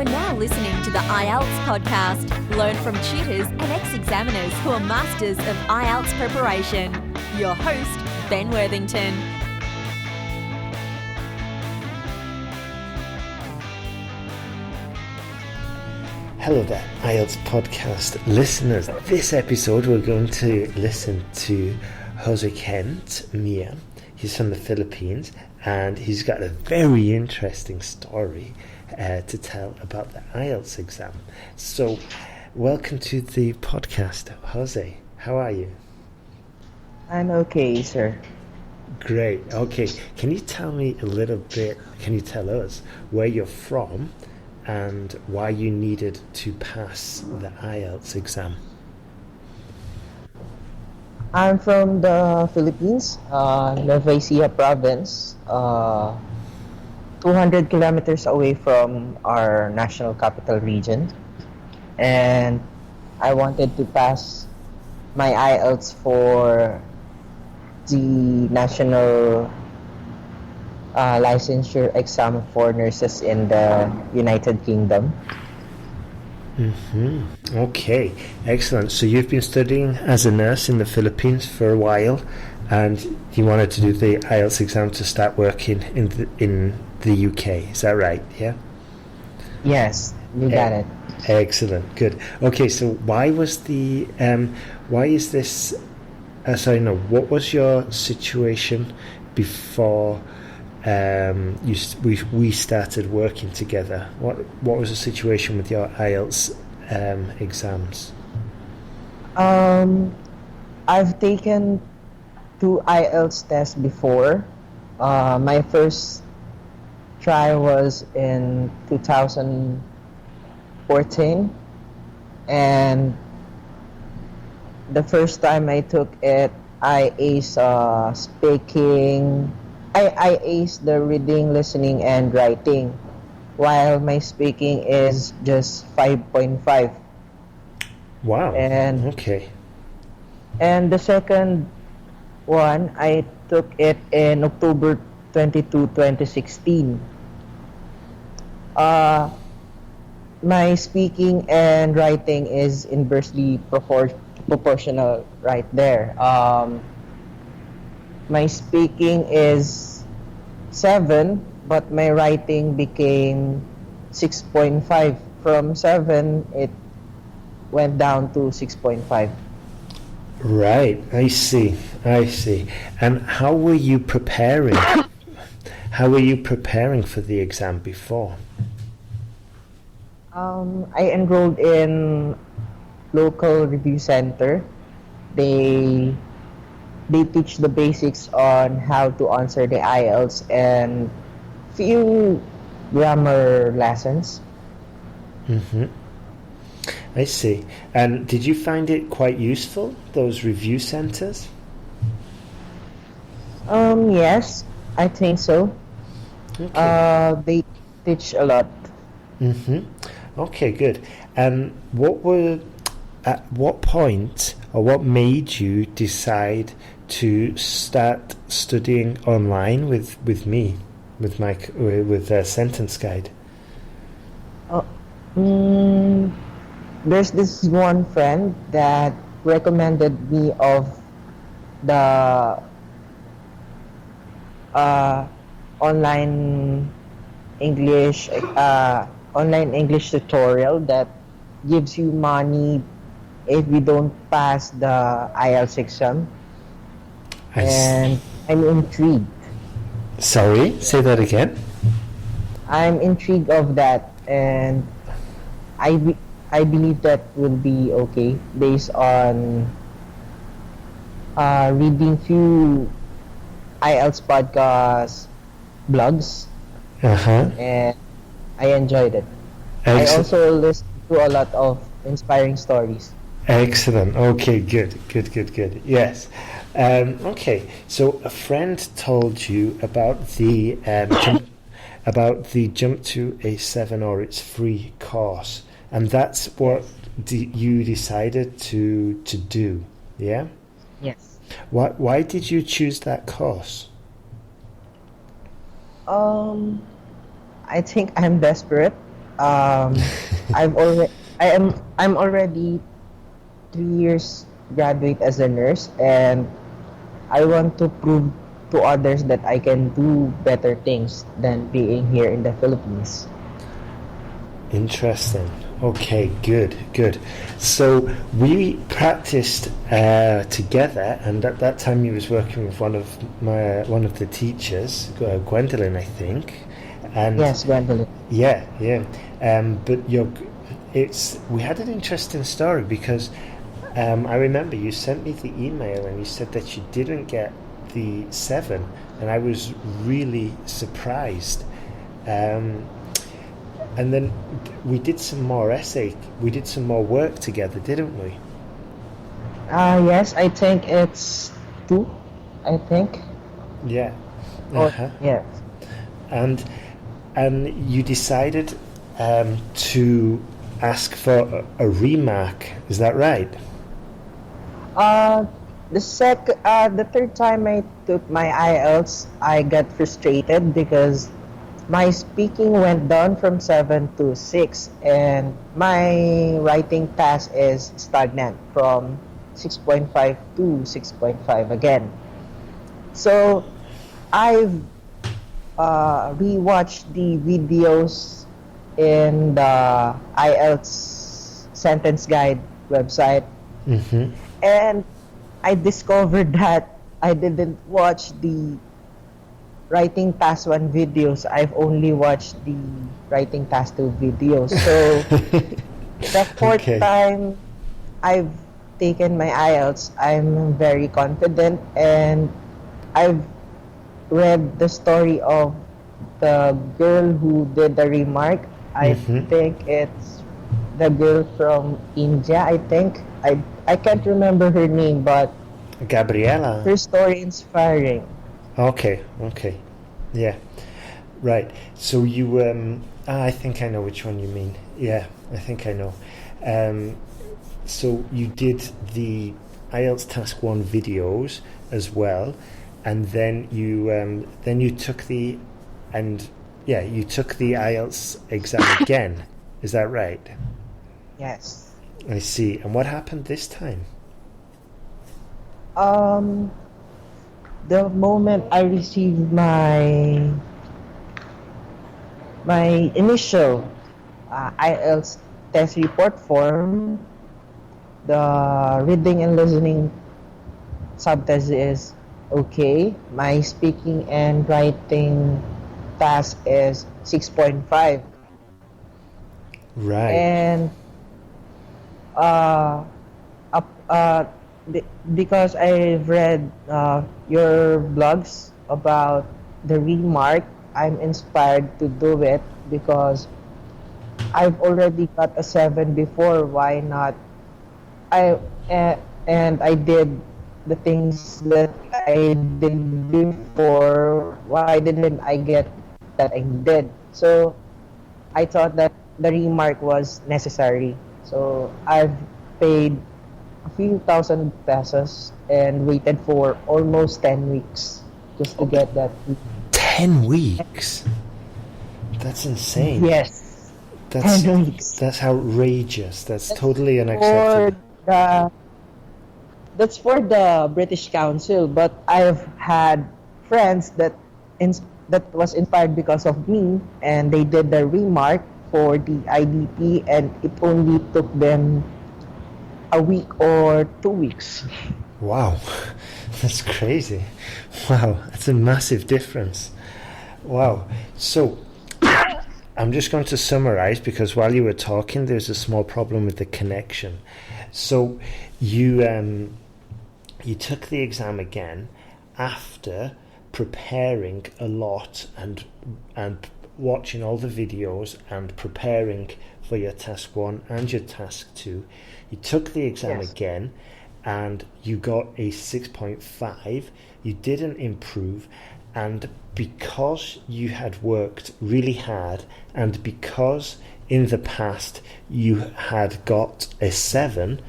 are now listening to the IELTS podcast. Learn from tutors and ex-examiners who are masters of IELTS preparation. Your host, Ben Worthington. Hello there, IELTS podcast listeners. This episode we're going to listen to Jose Kent Mia. He's from the Philippines and he's got a very interesting story to tell about the IELTS exam. So, welcome to the podcast, Jose. How are you? I'm okay, sir. Great. Okay. Can you tell me a little bit, can you tell us where you're from and why you needed to pass the IELTS exam? I'm from the Philippines, Nueva Ecija province, 200 kilometers away from our national capital region. And I wanted to pass my IELTS for the national licensure exam for nurses in the United Kingdom. Okay, excellent. So you've been studying as a nurse in the Philippines for a while, and you wanted to do the IELTS exam to start working in the UK. Is that right? Yeah. Yes, you got it. Excellent. Good. Okay. So what was your situation before we started working together? What was the situation with your IELTS exams? I've taken 2 IELTS tests before. My first try was in 2014, and the first time I took it, I aced speaking. I aced the reading, listening, and writing, while my speaking is just 5.5. Wow. And okay. And the second one, I took it in October 22, 2016. My speaking and writing is inversely proportional right there. My speaking is 7, but my writing became 6.5. From 7, it went down to 6.5. Right, I see. And how were you preparing? How were you preparing for the exam before? I enrolled in local review center. They teach the basics on how to answer the IELTS and few grammar lessons. I see. And did you find it quite useful, those review centers? Yes, I think so. Okay. They teach a lot. Okay, good. And at what point, or what made you decide to start studying online with me, with Sentence Guide? There's this one friend that recommended me of the online English tutorial that gives you money if you don't pass the IELTS exam. And I'm intrigued. Sorry, say that again. I'm intrigued of that, and I believe that will be okay based on reading few IELTS podcast blogs, and I enjoyed it. I also listened to a lot of inspiring stories. Excellent. Okay, good. Yes. Okay, so a friend told you about the Jump to A7 or It's Free course, and that's what you decided to do, yeah? Yes. Why did you choose that course? I think I'm desperate Um, I've already I'm already 3 years graduate as a nurse, and I want to prove to others that I can do better things than being here in the Philippines. Interesting. Okay, good. So we practiced together, and at that time you was working with one of the teachers, Gwendolyn, I think. And Yes, Gwendolyn. yeah. But we had an interesting story because I remember you sent me the email and you said that you didn't get the 7, and I was really surprised. And then we did some more work together, didn't we? Yes, I think it's 2. I think. Yeah. Or yes. And you decided to ask for a remark. Is that right? The third time I took my IELTS, I got frustrated because my speaking went down from 7 to 6, and my writing pass is stagnant from 6.5 to 6.5 again. So I've rewatched the videos in the IELTS sentence guide website, and I discovered that I didn't watch the writing task 1 videos. I've only watched the writing task 2 videos. So the fourth time I've taken my IELTS, I'm very confident, and I've read the story of the girl who did the remark. I think it's the girl from India, I think. I can't remember her name, but Gabriela. her story inspiring. Okay. Yeah. Right. So you I think I know which one you mean. Yeah, I think I know. So you did the IELTS Task 1 videos as well, and then you took the IELTS exam again. Is that right? Yes. I see. And what happened this time? The moment I received my initial IELTS test report form, the reading and listening subtest is okay. My speaking and writing task is 6.5. Right. And because I've read your blogs about the Remark, I'm inspired to do it because I've already got a 7 before. Why not? And I did the things that I did before. Why didn't I get that I did? So I thought that the Remark was necessary. So I've paid a few thousand pesos and waited for almost 10 weeks just to get that. 10 weeks? That's insane. Yes. 10 weeks. That's outrageous. That's totally unacceptable. That's for the British Council, but I've had friends that was inspired because of me, and they did the Remark for the IDP, and it only took them a week or 2 weeks. Wow, that's crazy. Wow, that's a massive difference. Wow. So I'm just going to summarize, because while you were talking there's a small problem with the connection. So you took the exam again after preparing a lot and watching all the videos and preparing for your task 1 and your task 2. You took the exam again and you got a 6.5. You didn't improve, and because you had worked really hard and because in the past you had got a 7,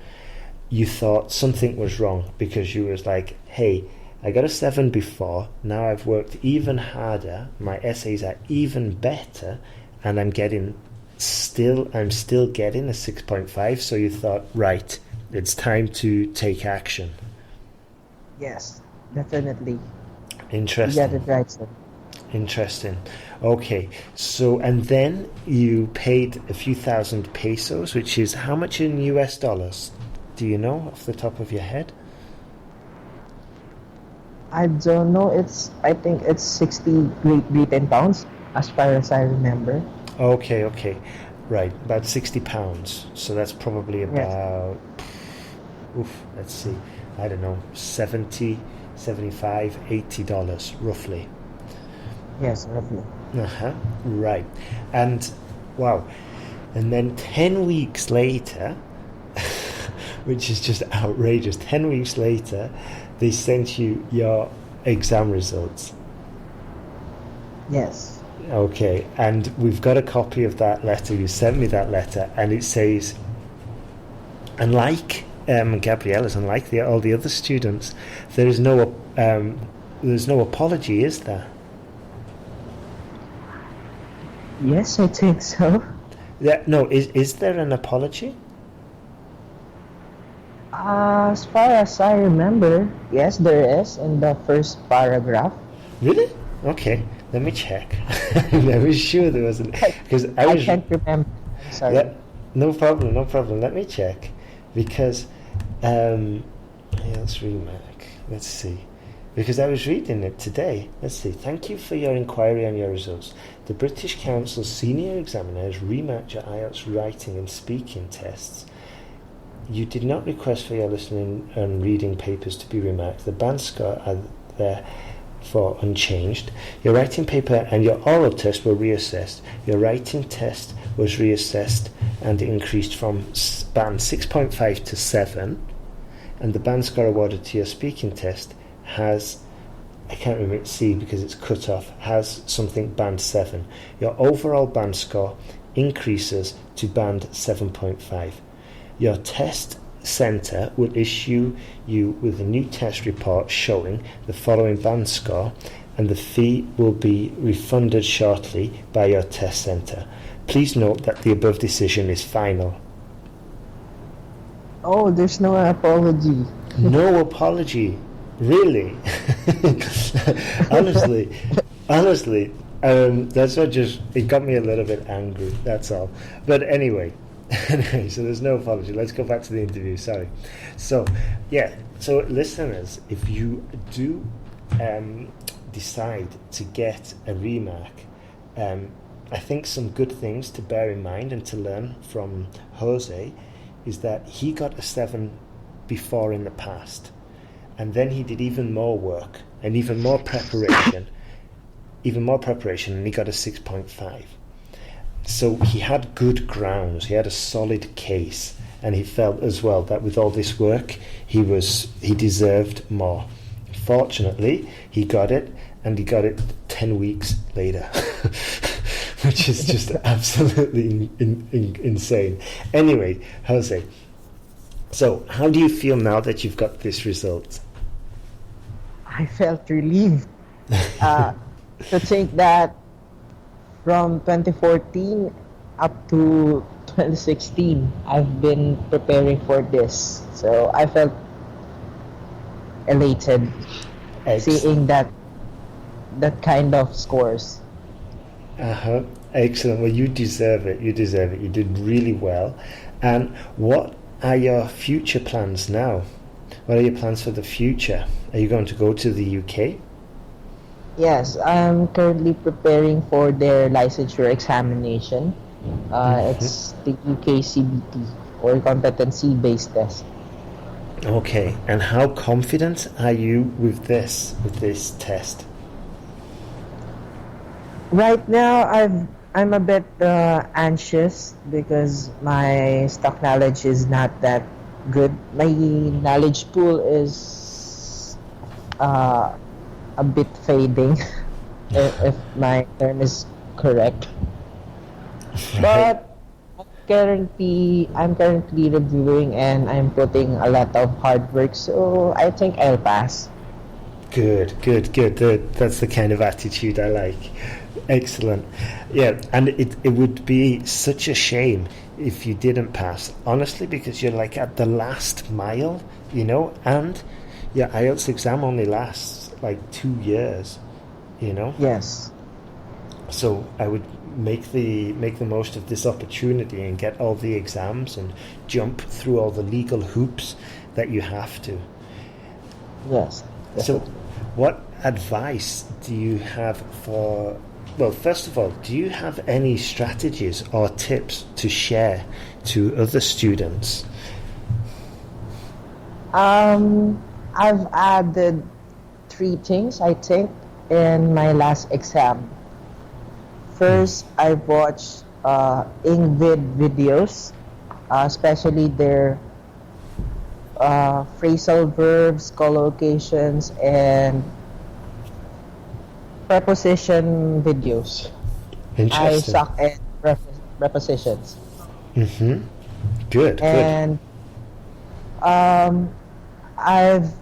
you thought something was wrong, because you was like, hey, I got a 7 before, now I've worked even harder, my essays are even better, and I'm getting I'm still getting a 6.5, so you thought, right, it's time to take action. Yes, definitely. Interesting. You got it right, sir. Interesting. Okay, so and then you paid a few thousand pesos, which is how much in US dollars? Do you know off the top of your head? I don't know. I think it's 60 Great Britain pounds, as far as I remember. Okay, right, about £60. So that's probably Yes. about, let's see, I don't know, 70, 75, $80 roughly. Yes, roughly. Right. And wow. And then 10 weeks later, which is just outrageous, 10 weeks later, they sent you your exam results. Yes. Okay. And we've got a copy of that letter. You sent me that letter, and it says, unlike Gabriella's, unlike all the other students, there's no apology, is there? Yes, I think so. Yeah, no, is there an apology? As far as I remember, yes, there is in the first paragraph. Really? Okay, let me check. I was sure there wasn't, because I can't remember. I'm sorry. No problem. Let me check, because IELTS Remark. Let's see. Because I was reading it today. Let's see. Thank you for your inquiry on your results. The British Council's senior examiner has remarked your IELTS writing and speaking tests. You did not request for your listening and reading papers to be remarked. The band score are therefore unchanged. Your writing paper and your oral test were reassessed. Your writing test was reassessed and increased from band 6.5 to 7. And the band score awarded to your speaking test has, I can't remember C because it's cut off, has something band 7. Your overall band score increases to band 7.5. Your test centre will issue you with a new test report showing the following band score, and the fee will be refunded shortly by your test centre. Please note that the above decision is final. Oh, there's no apology. No apology. Really? honestly, that's what it got me a little bit angry, that's all. But anyway, so there's no apology. Let's go back to the interview, sorry. So listeners, if you do decide to get a remark, I think some good things to bear in mind and to learn from Jose is that he got a 7 before in the past. And then he did even more work and even more preparation, and he got a 6.5. So he had good grounds, he had a solid case, and he felt as well that with all this work, he deserved more. Fortunately, he got it, and he got it 10 weeks later, which is just absolutely insane. Anyway, Jose, so how do you feel now that you've got this result? I felt relieved to think that from 2014 up to 2016, I've been preparing for this. So I felt elated seeing that kind of scores. Excellent. Well, you deserve it. You did really well. And what are your future plans now? What are your plans for the future? Are you going to go to the UK? Yes, I'm currently preparing for their licensure examination. It's the UK CBT, or competency-based test. Okay, and how confident are you with this test? Right now, I'm a bit anxious because my stock knowledge is not that good. My knowledge pool is a bit fading, if my term is correct. Right. But I'm currently reviewing and I'm putting a lot of hard work, so I think I'll pass. Good. That's the kind of attitude I like. Excellent. Yeah, and it would be such a shame if you didn't pass, honestly, because you're like at the last mile, and your IELTS exam only lasts like 2 years. Yes. So I would make the most of this opportunity and get all the exams and jump through all the legal hoops that you have to. Yes. So what advice do you have for, well, first of all, do you have any strategies or tips to share to other students? I've added 3 things, I think, in my last exam. First, I watched Ingvid videos, especially their phrasal verbs, collocations, and preposition videos. I Interesting. suck at prepositions. Mm-hmm. Good. And I've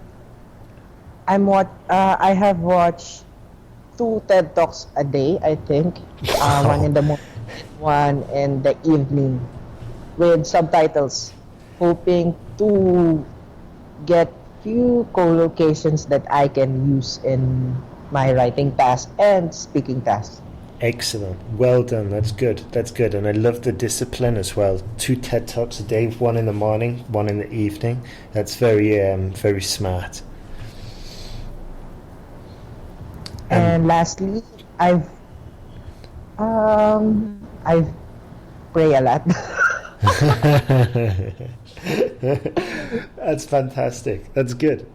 I have watched 2 TED Talks a day, I think. One in the morning, one in the evening, with subtitles, hoping to get few collocations that I can use in my writing task and speaking task. Excellent. Well done. That's good. And I love the discipline as well. 2 TED Talks a day, one in the morning, one in the evening. That's very smart. And lastly, I've pray a lot. That's fantastic. That's good.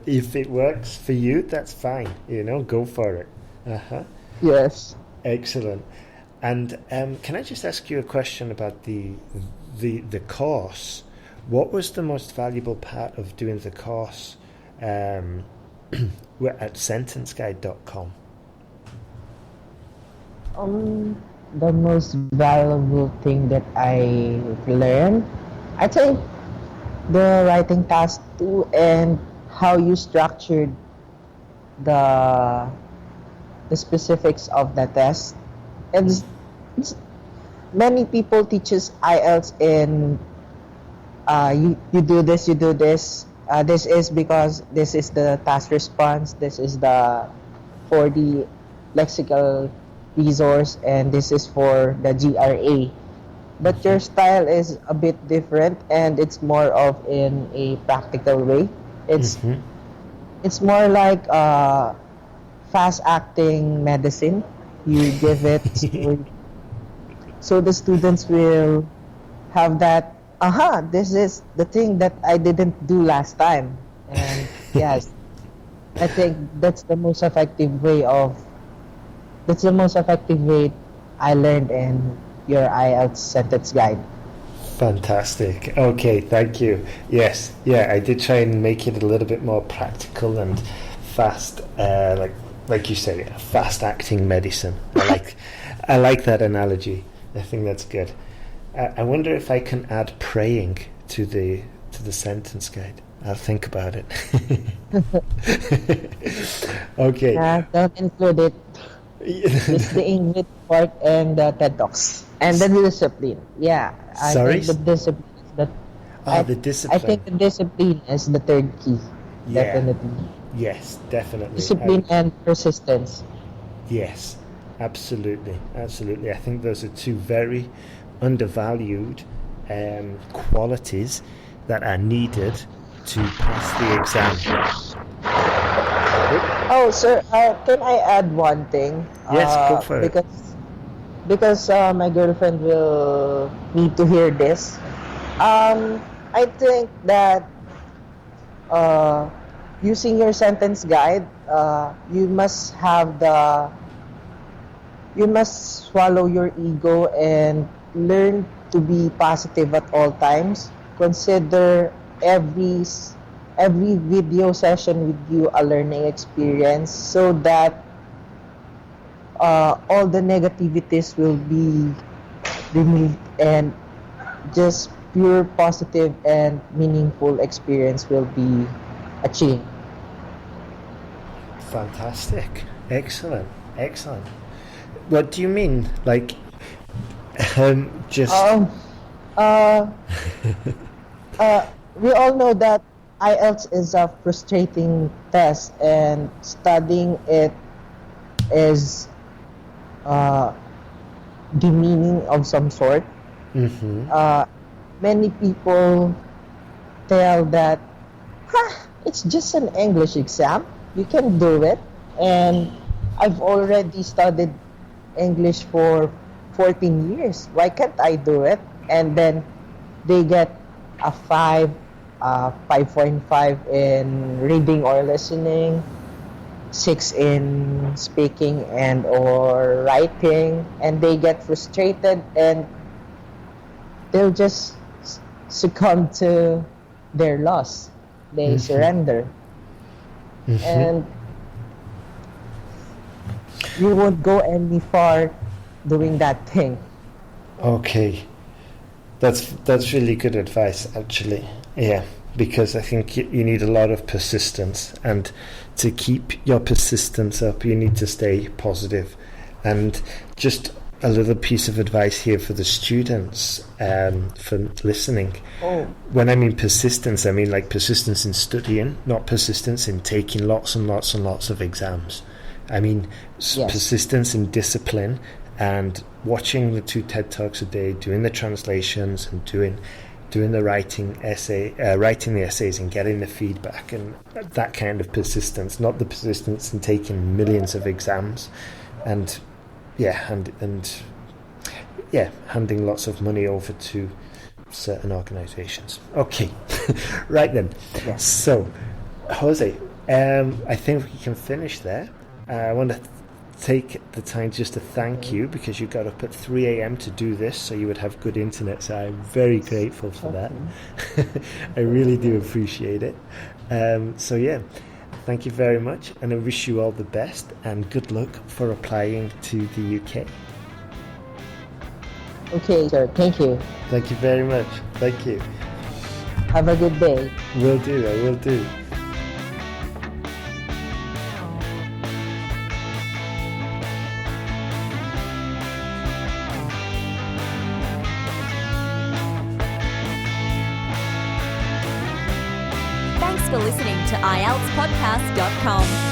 If it works for you, that's fine. Go for it. Yes. Excellent. And can I just ask you a question about the course? What was the most valuable part of doing the course we're at sentenceguide.com? The most valuable thing that I've learned, I think, the writing task too, and how you structured the specifics of the test. And many people teaches IELTS in you do this, this is because this is the task response, this is the for the lexical resource, and this is for the GRA. But your style is a bit different, and it's more of in a practical way. It's more like fast acting medicine. You give it so the students will have that, this is the thing that I didn't do last time. And yes, I think that's the most effective way I learned in your IELTS sentence guide. Fantastic. Okay, thank you. Yes, I did try and make it a little bit more practical and fast, like you said, fast acting medicine. I like that analogy. I think that's good. I wonder if I can add praying to the sentence guide. I'll think about it. Okay. Don't include it. Just the English part and the TED Talks and the discipline. Yeah, I think the discipline is the discipline. I think the discipline is the third key. Yeah. Definitely. Yes, definitely. Discipline and persistence. Yes, absolutely. I think those are 2 very undervalued qualities that are needed to pass the exam. Oh, sir, can I add one thing? Yes, go for it. Because my girlfriend will need to hear this. I think that using your sentence guide, you must swallow your ego and learn to be positive at all times. Consider every video session with you a learning experience, so that all the negativities will be removed and just pure positive and meaningful experience will be achieved. Fantastic. Excellent. What do you mean? Like, just... We all know that IELTS is a frustrating test, and studying it is demeaning of some sort. Many people tell that, it's just an English exam, you can do it. And I've already studied English for 14 years. Why can't I do it? And then they get a 5.5 in reading or listening, 6 in speaking and or writing, and they get frustrated and they'll just succumb to their loss. They surrender. And you won't go any far doing that thing. Okay. That's really good advice, actually. Yeah, because I think you need a lot of persistence, and to keep your persistence up, you need to stay positive. And just a little piece of advice here for the students, for listening. When I mean persistence, I mean like persistence in studying, not persistence in taking lots and lots and lots of exams. I mean persistence in discipline, and watching the 2 TED Talks a day, doing the translations, and doing the writing the essays and getting the feedback, and that kind of persistence, not the persistence in taking millions of exams and handing lots of money over to certain organizations. Okay. Right then. Yes. So, Jose, I think we can finish there. I want to take the time just to thank you, because you got up at 3 a.m. to do this so you would have good internet, so I'm very grateful for that. I really do appreciate it. So yeah, thank you very much, and I wish you all the best and good luck for applying to the UK. Okay, sir. Thank you. Thank you very much. Thank you. Have a good day. Will do. I will do. Thanks for listening to IELTSPodcast.com.